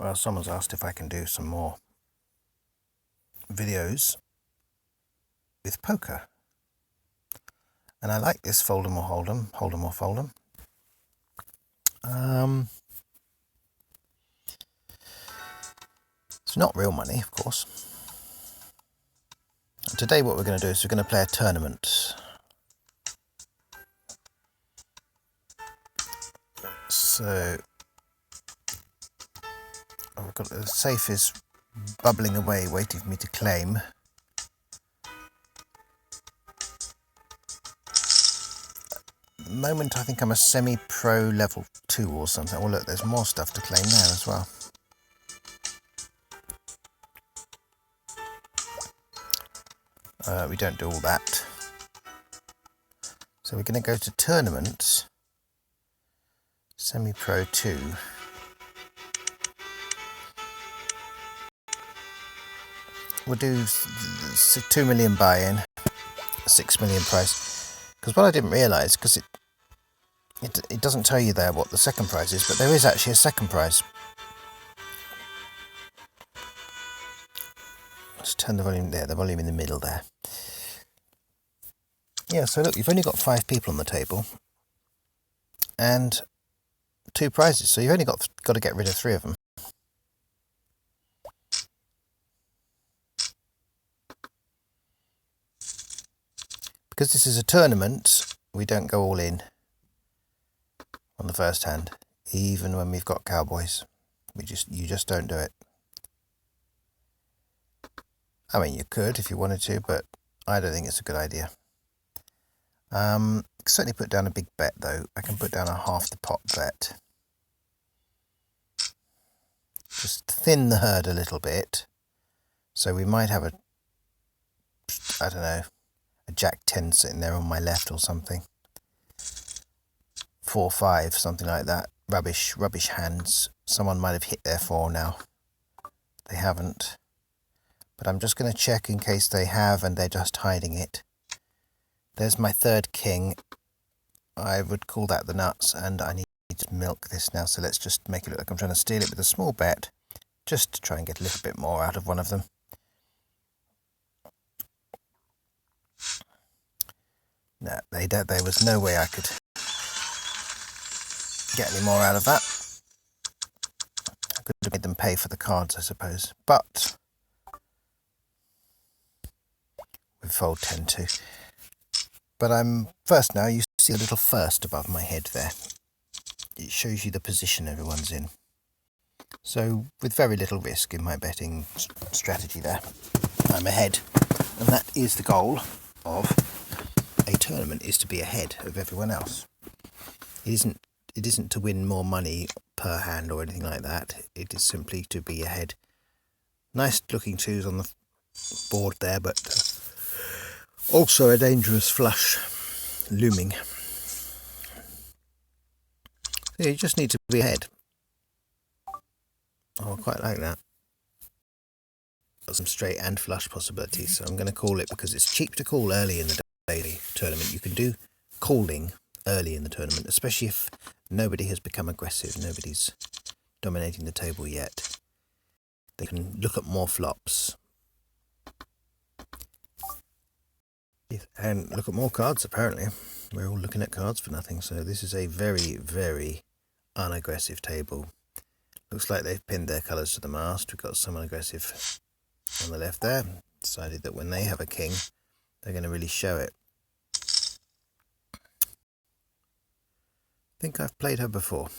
Well, someone's asked if I can do some more videos with poker. And I like this fold'em or hold'em, hold'em or fold'em. It's not real money, of course. And today what we're going to do is we're going to play a tournament. So I've got the safe is bubbling away, waiting for me to claim. At the moment I think I'm a semi-pro level 2 or something. Oh look, there's more stuff to claim there as well. We don't do all that. So we're going to go to tournaments, semi-pro 2. We'll do 2 million buy-in, 6 million prize. Because what I didn't realise, because it doesn't tell you there what the second prize is, but there is actually a second prize. Let's turn the volume there, the volume in the middle there. Yeah, so look, you've only got 5 people on the table and 2 prizes, so you've only got to get rid of 3 of them. Because this is a tournament, we don't go all in on the first hand, even when we've got cowboys. You just don't do it. I mean, you could if you wanted to, but I don't think it's a good idea. Certainly put down a big bet though. I can put down a half the pot bet. Just thin the herd a little bit. So we might have I don't know, a Jack 10 sitting there on my left or something. 4-5, something like that. Rubbish hands. Someone might have hit their 4 now. They haven't. But I'm just going to check in case they have and they're just hiding it. There's my 3rd king. I would call that the nuts, and I need to milk this now, so let's just make it look like I'm trying to steal it with a small bet, just to try and get a little bit more out of one of them. No, there was no way I could get any more out of that. I could have made them pay for the cards, I suppose, but we fold 10-2. But I'm first now, you see a little first above my head there. It shows you the position everyone's in. So with very little risk in my betting strategy there, I'm ahead. And that is the goal of a tournament, is to be ahead of everyone else. It isn't to win more money per hand or anything like that. It is simply to be ahead. Nice looking 2s on the board there, but also a dangerous flush looming. So you just need to be ahead. Oh, I quite like that. Got some straight and flush possibilities, so I'm going to call it because it's cheap to call early in the daily tournament. You can do calling early in the tournament, especially if nobody has become aggressive, nobody's dominating the table yet. They can look at more flops. And look at more cards, apparently. We're all looking at cards for nothing, so this is a very, very unaggressive table. Looks like they've pinned their colours to the mast. We've got someone aggressive on the left there. Decided that when they have a king, they're going to really show it. I think I've played her before.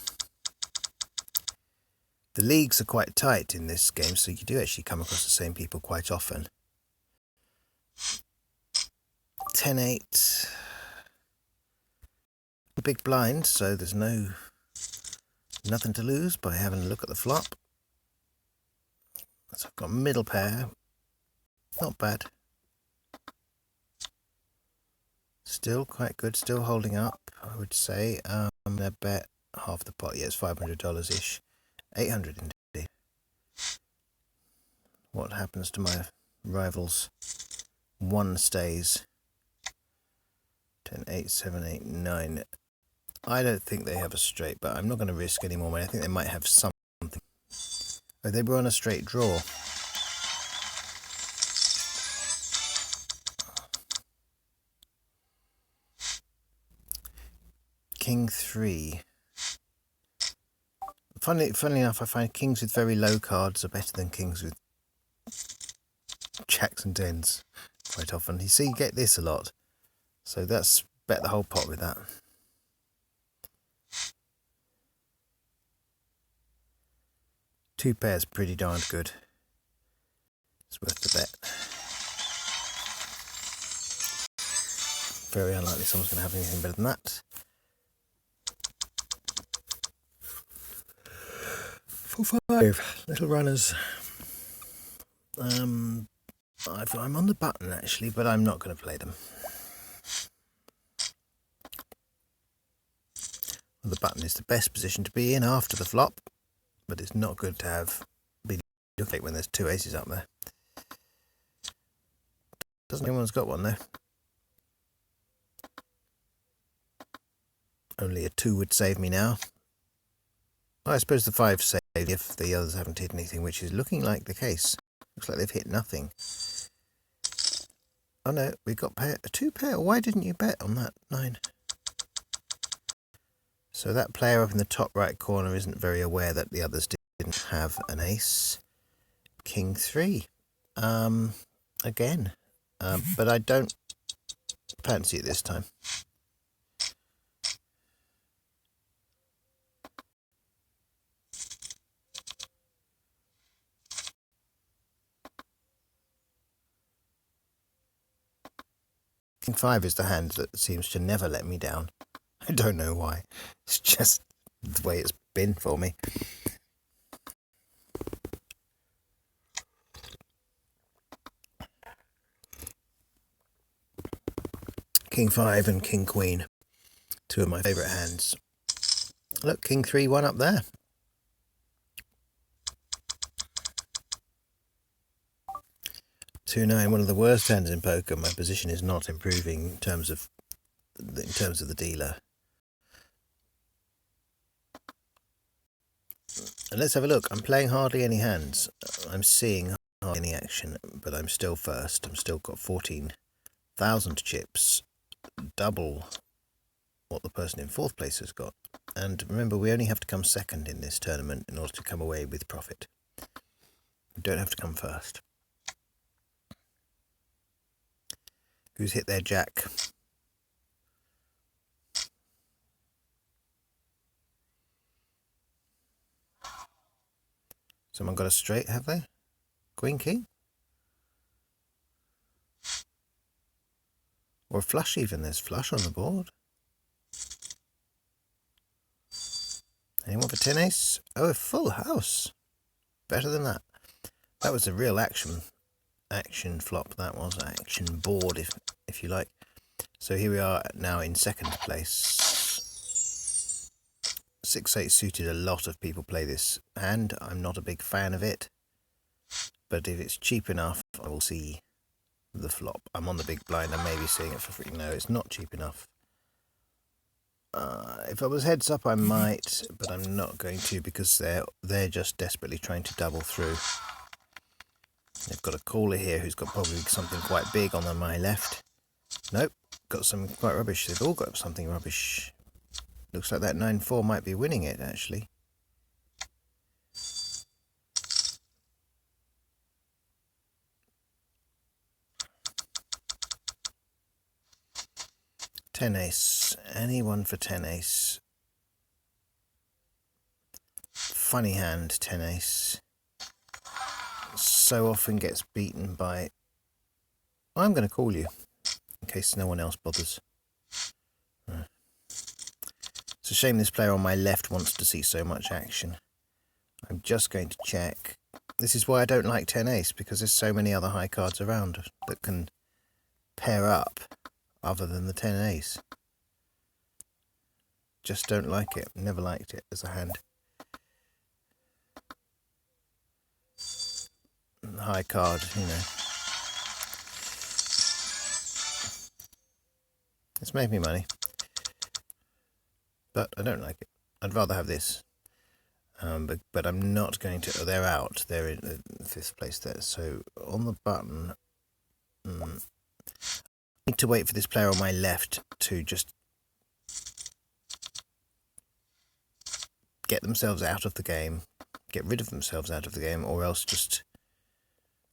The leagues are quite tight in this game, so you do actually come across the same people quite often. 10-8. Big blind, so there's nothing to lose by having a look at the flop. So I've got middle pair. Not bad. Still quite good, still holding up, I would say. I'm going to bet half the pot. Yeah, it's $500-ish. 800 indeed. What happens to my rivals? 1 stays. 10, 8, 7, 8, 9. I don't think they have a straight, but I'm not going to risk any more money. I think they might have something. Oh, they were on a straight draw. King 3. Funnily enough, I find kings with very low cards are better than kings with jacks and tens quite often. You see, you get this a lot. So that's bet the whole pot with that. Two pairs pretty darned good. It's worth the bet. Very unlikely someone's going to have anything better than that. 4-5, little runners. I'm on the button actually, but I'm not going to play them. The button is the best position to be in after the flop, but it's not good to have be looking when there's two aces up there. Doesn't anyone's got one though. Only a 2 would save me now. I suppose the 5 saved if the others haven't hit anything, which is looking like the case. Looks like they've hit nothing. Oh no, we've got a 2 pair. Why didn't you bet on that 9? So that player up in the top right corner isn't very aware that the others didn't have an ace. King 3. Again. But I don't fancy it this time. King 5 is the hand that seems to never let me down. I don't know why. It's just the way it's been for me. King 5 and King Queen. Two of my favourite hands. Look, King 3 1 up there. Two-9, one of the worst hands in poker. My position is not improving in terms of the dealer. And let's have a look. I'm playing hardly any hands. I'm seeing hardly any action, but I'm still first. I'm still got 14,000 chips, double what the person in 4th place has got. And remember, we only have to come second in this tournament in order to come away with profit. We don't have to come first. Who's hit their jack? Someone got a straight, have they? Queen, king? Or a flush even. There's flush on the board. Anyone for 10 ace? Oh, a full house. Better than that. That was a real action flop. That was action board, if you like. So here we are now in 2nd place. 6-8 suited. A lot of people play this hand. I'm not a big fan of it, but if it's cheap enough, I will see the flop. I'm on the big blind. I may be seeing it for free. No, it's not cheap enough. If I was heads up, I might, but I'm not going to because they're just desperately trying to double through. They've got a caller here who's got probably something quite big on my left. Nope, got some quite rubbish. They've all got something rubbish. Looks like that 9-4 might be winning it, actually. Ten ace. Anyone for 10 ace? Funny hand, 10 ace. So often gets beaten by... I'm going to call you, in case no one else bothers. It's a shame this player on my left wants to see so much action. I'm just going to check. This is why I don't like 10 ace, because there's so many other high cards around that can pair up other than the 10 ace. Just don't like it. Never liked it as a hand. High card, you know. It's made me money, but I don't like it. I'd rather have this. but I'm not going to. Oh, they're out. They're in the 5th place there. So on the button, I need to wait for this player on my left to just get themselves out of the game, get rid of themselves out of the game, or else just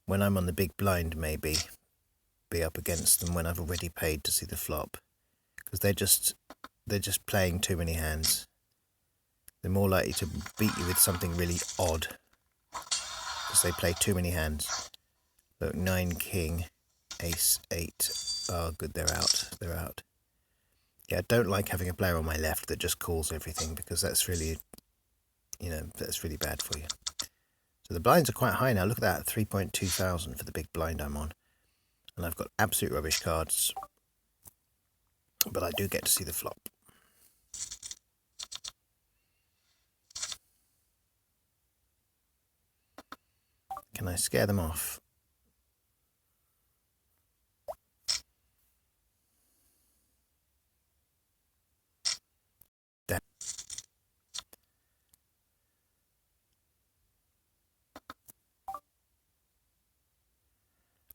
when I'm on the big blind, maybe be up against them when I've already paid to see the flop, because they're just playing too many hands. They're more likely to beat you with something really odd because they play too many hands. Look, 9 king, ace 8. Oh, good, they're out. They're out. Yeah, I don't like having a player on my left that just calls everything, because that's really, that's really bad for you. So the blinds are quite high now. Look at that, 3.2 thousand for the big blind I'm on. And I've got absolute rubbish cards, but I do get to see the flop. Can I scare them off?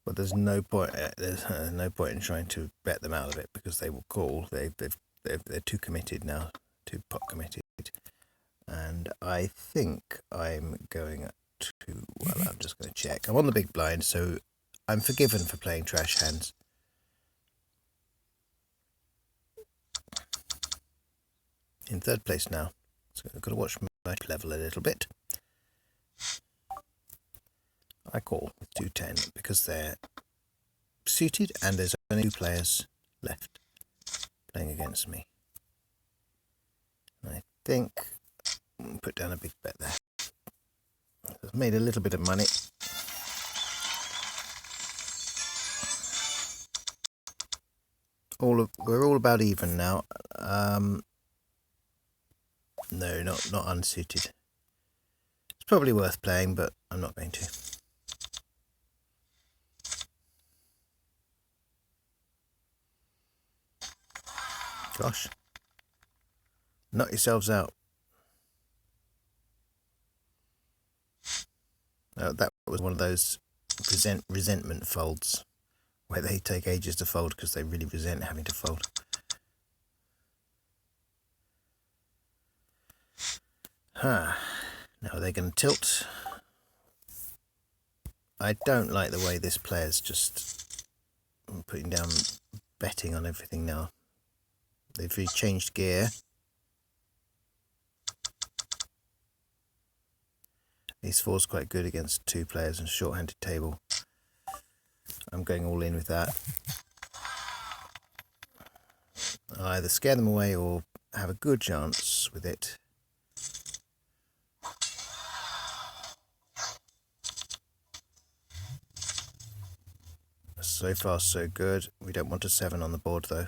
But there's no point. There's no point in trying to bet them out of it, because they will call. They're too committed now, too pot committed. And I think I'm going to. Well, I'm just going to check. I'm on the big blind, so I'm forgiven for playing trash hands. In 3rd place now, so I've got to watch my level a little bit. I call with 210 because they're suited and there's only 2 players left playing against me. And I think I'll put down a big bet there. I've made a little bit of money. We're all about even now. No, not unsuited. It's probably worth playing, but I'm not going to. Gosh. Knock yourselves out. That was one of those resentment folds where they take ages to fold because they really resent having to fold. Now are they going to tilt? I don't like the way this player's just putting down betting on everything now. They've really changed gear. Ace 4's quite good against 2 players on a short-handed table. I'm going all in with that. I'll either scare them away or have a good chance with it. So far so good. We don't want a 7 on the board though.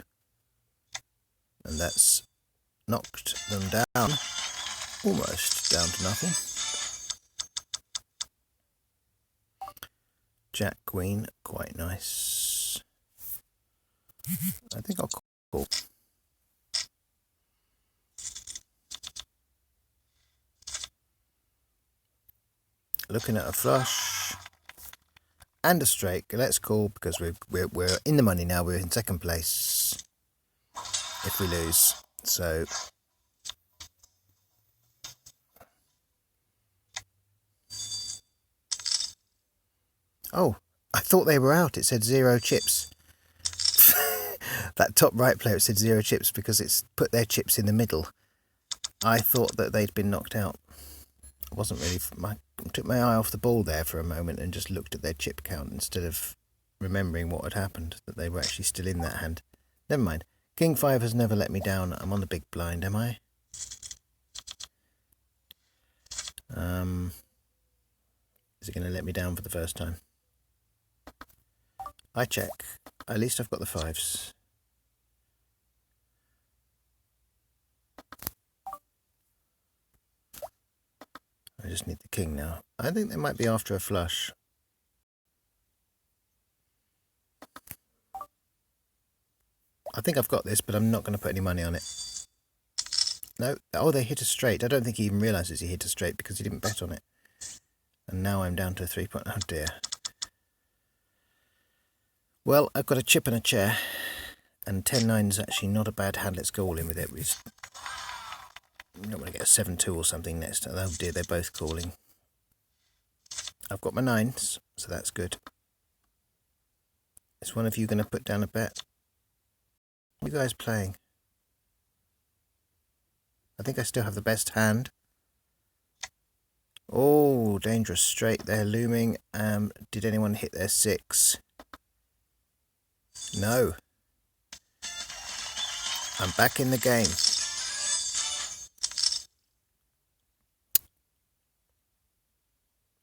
And that's knocked them down. Almost down to nothing. Jack Queen, quite nice. I think I'll call. Looking at a flush and a straight. Let's call because we're in the money now. We're in 2nd place if we lose. So oh, I thought they were out. It said 0 chips. That top right player, it said 0 chips because it's put their chips in the middle. I thought that they'd been knocked out. I wasn't really. I took my eye off the ball there for a moment and just looked at their chip count instead of remembering what had happened, that they were actually still in that hand. Never mind. King 5 has never let me down. I'm on the big blind, am I? Is it going to let me down for the first time? I check. At least I've got the 5s. I just need the king now. I think they might be after a flush. I think I've got this, but I'm not going to put any money on it. No. Oh, they hit a straight. I don't think he even realises he hit a straight because he didn't bet on it. And now I'm down to a 3 point. Oh dear. Well, I've got a chip and a chair. And 10-9 is actually not a bad hand. Let's go all in with it. We don't want to get a 7-2 or something next. Oh dear, they're both calling. I've got my 9s, so that's good. Is one of you going to put down a bet? What are you guys playing? I think I still have the best hand. Oh, dangerous straight there looming. Did anyone hit their 6? No. I'm back in the game.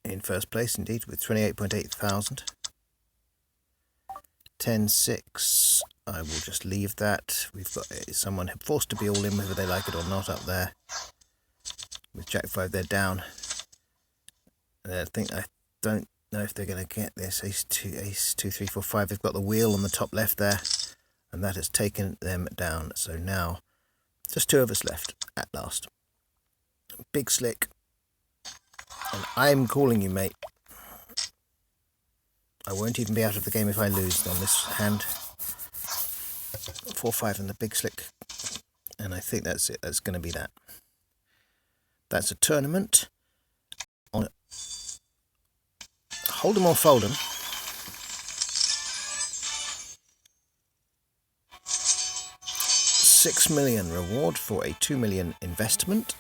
In first place indeed with 28.8 thousand. 10-6. I will just leave that. We've got someone forced to be all in whether they like it or not up there. With Jack 5 they're down. I don't know if they're going to get this. Ace 2, 3, 4, 5. They've got the wheel on the top left there. And that has taken them down. So now just 2 of us left at last. Big Slick. And I'm calling you, mate. I won't even be out of the game if I lose on this hand. 4-5 and the Big Slick. And I think that's it. That's going to be that. That's a tournament on Hold'em or Fold'em. $6 million reward for a $2 million investment.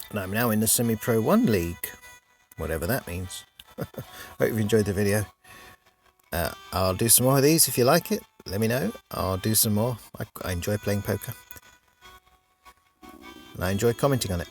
And I'm now in the Semi-Pro 1 League, whatever that means. Hope you enjoyed the video. I'll do some more of these if you like it. Let me know. I'll do some more. I enjoy playing poker. And I enjoy commenting on it.